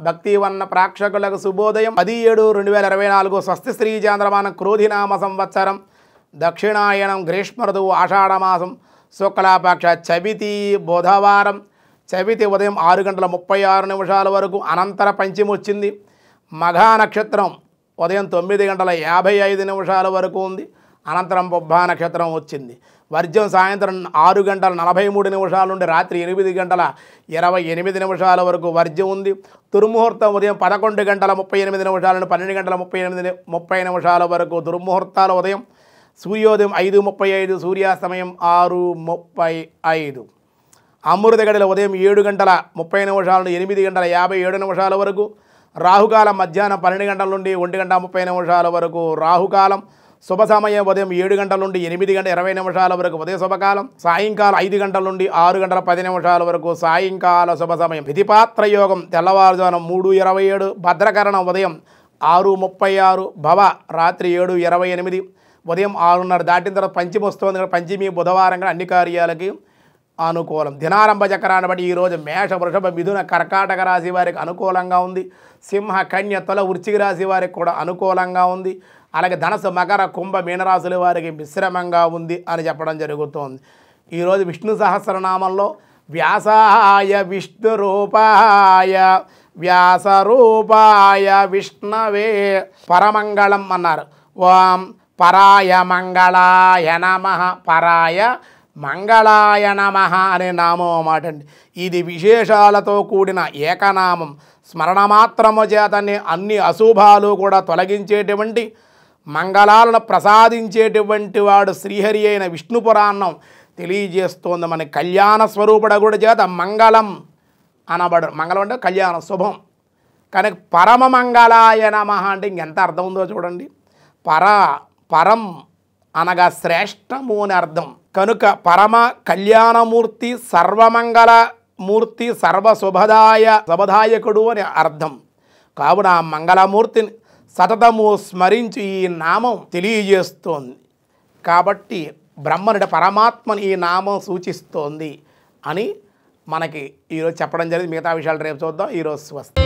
భక్తివన్న ప్రేక్షకులకు శుభోదయం 10/7/2024 స్వస్తి శ్రీ చాంద్రమానం క్రోధినామ సంవత్సరం దక్షిణాయనం గ్రీష్మ ఋతువు ఆషాఢమాసం శుక్లాపక్ష చవితి బుధవారం చవితి ఉదయం 6:36 వరకు అనంతర పంచమి వచ్చింది. మఘా నక్షత్రం ఉదయం 9:55 వరకు ఉంది. అనంతరం పుబ్బా నక్షత్రం వచ్చింది. వర్జం సాయంత్రం 6:43 నుండి రాత్రి 8:28 వరకు వర్జం ఉంది. దుర్ముహూర్తం ఉదయం 11:38 నుండి 12:30 వరకు దుర్ముహూర్తాలు ఉదయం. సూర్యోదయం 5:35, సూర్యాస్తమయం 6:35. అమృత గడియలు ఉదయం 7:30 నుండి 8:57 వరకు. రాహుకాలం మధ్యాహ్నం 12 గంటల నుండి 1:30 వరకు రాహుకాలం. శుభ సమయం ఉదయం 7 గంటల నుండి 8:20 వరకు ఉదయ శుభకాలం. సాయంకాలం 5 గంటల నుండి 6:10 వరకు సాయంకాల శుభ సమయం. విధిపాత్ర యోగం తెల్లవారుజామున 3:27, భద్రకరణం ఉదయం 6:36, భవ రాత్రి 7:28, ఉదయం 6:30 దాటిన తర్వాత పంచమి వస్తుంది. పంచమి బుధవారంగా అన్ని కార్యాలకి అనుకూలం. దినారంభ చక్రాన్ని బట్టి ఈరోజు మేష, వృషభ, మిథున, కర్కాటక రాశి వారికి అనుకూలంగా ఉంది. సింహ, కన్య, తుల, వృశ్చిక రాశి వారికి కూడా అనుకూలంగా ఉంది. అలాగే ధనసు, మకర, కుంభ, మీనరాశుల వారికి మిశ్రమంగా ఉంది అని చెప్పడం జరుగుతోంది. ఈరోజు విష్ణు సహస్రనామంలో వ్యాసాయ విష్ణు రూపాయ వ్యాసరూపాయ విష్ణవే పరమంగళం అన్నారు. ఓం పరాయ మంగళాయ నమః, పరాయ మంగళాయ నమః అనే నామం అన్నమాట అండి. ఇది విశేషాలతో కూడిన ఏకనామం. స్మరణమాత్రము చేతనే అన్ని అశుభాలు కూడా తొలగించేటువంటి, మంగళాలను ప్రసాదించేటువంటి వాడు శ్రీహరి అయిన విష్ణు పురాణం తెలియజేస్తోంది. మన కళ్యాణ స్వరూపుడు కూడా చేత మంగళం అనబడు. మంగళం అంటే కళ్యాణం, శుభం. కనుక పరమ మంగళాయ నమః అంటే ఇంకెంత అర్థం ఉందో చూడండి. పరం అనగా శ్రేష్టము అని అర్థం. కనుక పరమ కళ్యాణమూర్తి, సర్వమంగళమూర్తి, శుభదాయకుడు అని అర్థం. కావున ఆ మంగళమూర్తిని సతతము స్మరించి ఈ నామం తెలియజేస్తోంది. కాబట్టి బ్రహ్మనుడి పరమాత్మని ఈ నామం సూచిస్తోంది అని మనకి ఈరోజు చెప్పడం జరిగింది. మిగతా విషయాలు రేపు చూద్దాం. ఈరోజు స్వస్తి.